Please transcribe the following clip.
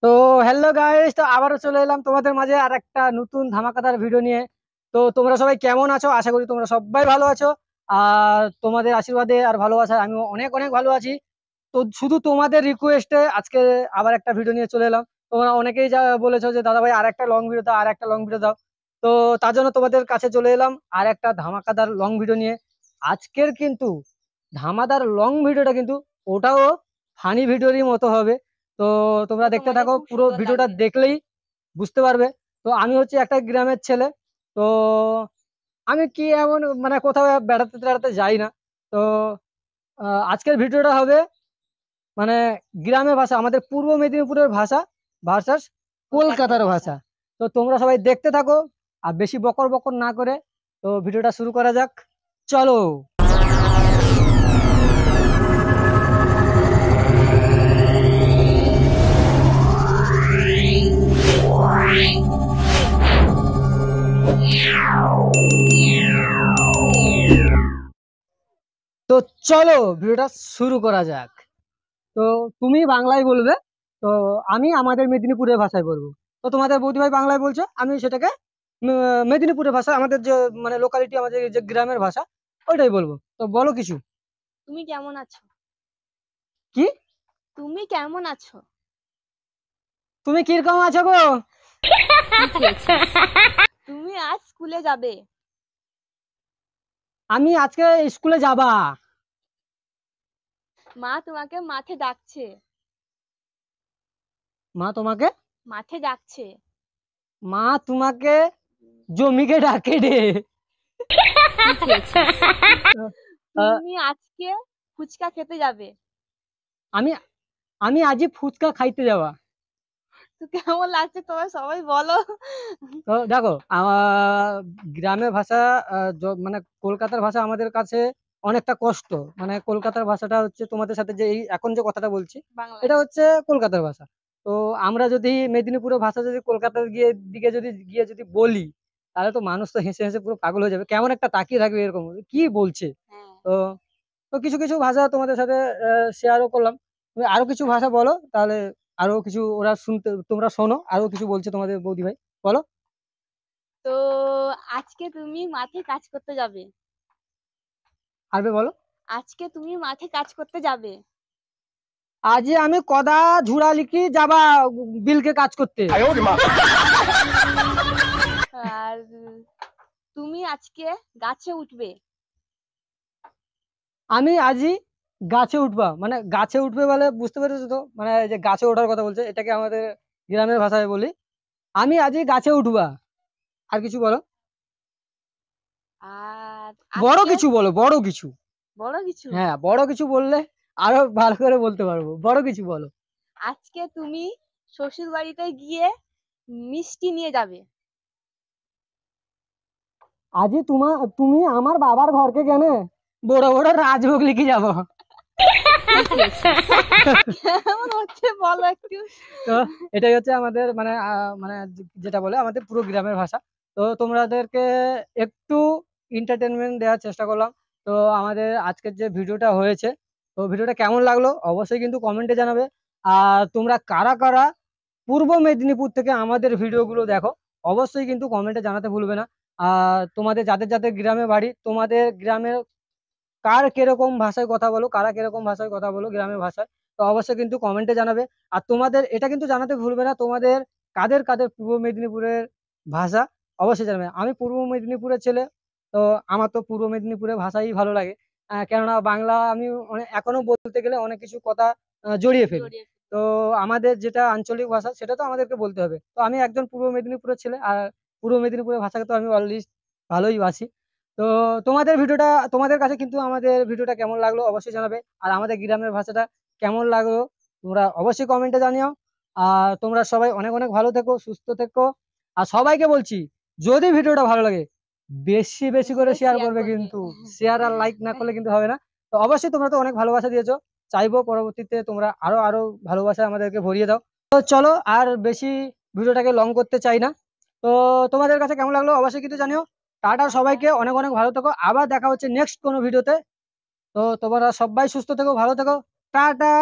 তো hello guys, তো আবারও চলে এলাম তোমাদের মাঝে আর একটা নতুন ধামাকাদার ভিডিও নিয়ে। তো তোমরা সবাই কেমন আছো? আশা করি তোমরা সবাই ভালো আছো। আর তোমাদের আশীর্বাদে আর ভালোবাসায় আমি অনেক অনেক ভালো আছি। তো শুধু তোমাদের রিকোয়েস্টে আজকে আবার একটা ভিডিও নিয়ে চলে এলাম। তোমরা অনেকেই যা বলেছো যে দাদা ভাই আর একটা লং ভিডিও দাও, আর একটা লং ভিডিও দাও। তো তার জন্য তোমাদের কাছে চলে এলাম আর একটা ধামাকাদার লং ভিডিও নিয়ে। আজকের কিন্তু ধামাদার লং ভিডিওটা কিন্তু ওটাও ফানি ভিডিওরই মতো হবে। তো তোমরা তো দেখতে তোমাকে থাকো, খুব পুরো সুন্দর ভিডিওটা লাগবে। দেখলেই বুঝতে পারবে। তো আমি হচ্ছে একটা গ্রামের ছেলে। তো আমি কি এমন মানে কোথাও বেড়াতে টেড়াতে যাই না। তো আজকের ভিডিওটা হবে মানে গ্রামের ভাষা, আমাদের পূর্ব মেদিনীপুরের ভাষা ভার্সাস কলকাতার কলকাতার ভাষা। ভাষা। তো তোমরা সবাই দেখতে থাকো আর বেশি বকর বকর না করে তো ভিডিওটা শুরু করা যাক। চলো। তো চলো ভিডিওটা শুরু করা যাক। তো তুমি বাংলায় বলবে, তো আমি আমাদের মেদিনীপুরের ভাষায় বলবো। তো তোমাদের বৌদি ভাই বাংলায় বলছো, আমি সেটাকে মেদিনীপুরের ভাষা, আমাদের যে মানে লোকালিটি, আমাদের যে গ্রামের ভাষা ওইটাই বলবো। তো বলো কিছু। তুমি কেমন আছো? কি? তুমি কেমন আছো? তুমি কিরকম আছো গো? কি খেয়েছিস? তুমি আজ স্কুলে যাবে? আমি আজকে স্কুলে যাবা। মা তোমাকে মাঠে ডাকছে। মা তোমাকে মাঠে ডাকছে। মা তোমাকে জমিকে ডাকে রে। কি খেয়েছিস? আহ, তুমি আজকে ফুচকা খেতে যাবে। আমি আমি আজই ফুচকা খাইতে যাওয়া। তো কেমন লাগছে তোমার সবাই বলো। তো দেখো, গ্রামের ভাষা, মানে কলকাতার ভাষা আমাদের কাছে অনেকটা কষ্ট। মানে কলকাতার ভাষাটা হচ্ছে তোমাদের সাথে যে এই এখন যে কথাটা বলছি, বাংলায়। এটা হচ্ছে কলকাতার ভাষা। তো আমরা যদি মেদিনীপুরের ভাষা যদি কলকাতার দিকে যদি গিয়ে যদি বলি, তাহলে তো মানুষ তো হেসে হেসে পুরো পাগল হয়ে যাবে, কেমন একটা তাকিয়ে থাকবে এরকম কি বলছে। হ্যাঁ। তো তো কিছু কিছু ভাষা তোমাদের সাথে শেয়ারও করলাম। তুমি আরো কিছু ভাষা বলো তাহলে, আরো কিছু ওরা শুনতে, তোমরা শোনো আরো কিছু বলছে তোমাদের বৌদি ভাই। বলো। তো আজকে তুমি মাঠে কাজ করতে যাবে। আরবে বলো। আজকে তুমি মাঠে কাজ করতে যাবে। আজ আমি কদা ঝুড়া লিখি যাবা বিলকে কাজ করতে। আর তুমি আজকে গাছে উঠবে। আমি আজই গাছে উঠবা, মানে গাছে উঠবে বলে বুঝতে পেরেছো তো, মানে যে গাছে ওঠার কথা বলছে, এটাকে আমাদের গ্রামের ভাষায় বলি আমি আজই গাছে উঠবা। আর কিছু বলো। আর বড় আজকে কিছু বলো, বড় কিছু। বড় কিছু। হ্যাঁ, বড় কিছু বললে আরো ভালো করে বলতে পারবো, বড় কিছু বলো। আজকে তুমি শ্বশুর বাড়িতে গিয়ে মিষ্টি নিয়ে যাবে। আজই তুমি আমার বাবার ঘরকে কেনে বড় বড় রাজভোগ লিখে যাবো। কি খেয়েছিস? কেমন হচ্ছে বলো একটু। তো এটাই হচ্ছে আমাদের মানে মানে যেটা বলে আমাদের পুরো গ্রামের ভাষা। তো তোমাদেরকে একটু এন্টারটেনমেন্ট দেওয়ার চেষ্টা করলাম। তো আমাদের আজকের যে ভিডিওটা হয়েছে, তো ভিডিওটা কেমন লাগলো অবশ্যই কিন্তু কমেন্টে জানাবে। আর তোমরা কারা কারা পূর্ব মেদিনীপুর থেকে আমাদের ভিডিওগুলো দেখো, অবশ্যই কিন্তু কমেন্টে জানাতে ভুলবে না। আর তোমাদের যাদের যাদের গ্রামে বাড়ি, তোমাদের গ্রামের কার কিরকম ভাষায় কথা বলো, কারা কিরকম ভাষায় কথা বলো গ্রামের ভাষায়, তো অবশ্যই কিন্তু কমেন্টে জানাবে। আর তোমাদের এটা কিন্তু জানাতে ভুলবে না, তোমাদের কাদের কাদের পূর্ব মেদিনীপুরের ভাষা অবশ্যই জানাবে। আমি পূর্ব মেদিনীপুরের ছেলে, তো আমার তো পূর্ব মেদিনীপুরের ভাষাই ভালো লাগে। কেননা বাংলা আমি এখনো বলতে গেলে অনেক কিছু কথা জড়িয়ে ফেলি। জড়িয়ে। তো আমাদের যেটা আঞ্চলিক ভাষা সেটা তো আমাদেরকে বলতে হবে। তো আমি একজন পূর্ব মেদিনীপুরের ছেলে, আর পূর্ব মেদিনীপুরের ভাষাকে তো আমি অলরেডি ভালোই বাসি। তো তোমাদের ভিডিওটা, তোমাদের কাছে কিন্তু আমাদের ভিডিওটা কেমন লাগলো অবশ্যই জানাবে। আর আমাদের গ্রামের ভাষাটা কেমন লাগলো তোমরা অবশ্যই কমেন্টে জানিও। আর তোমরা সবাই অনেক অনেক ভালো থেকো, সুস্থ থেকো। আর সবাইকে বলছি, যদি ভিডিওটা ভালো লাগে বেশি বেশি বেশি করে করে শেয়ার শেয়ার করবে, করবে। কিন্তু শেয়ার আর লাইক না করলে কিন্তু হবে না। তো অবশ্যই তোমরা তো অনেক ভালোবাসা দিয়েছো, চাইবো পরবর্তীতে তোমরা আরো আরো ভালোবাসা আমাদেরকে ভরিয়ে দাও। তো চলো, আর বেশি ভিডিওটাকে লং করতে চাই না। তো তোমাদের কাছে কেমন লাগলো অবশ্যই কিন্তু জানিও। Tata, tata. সবাইকে অনেক অনেক ভালো থেকো, আবার দেখা হচ্ছে নেক্সট কোনো ভিডিওতে। তো তোমরা সবাই সুস্থ থেকো, ভালো থেকো। টাটা।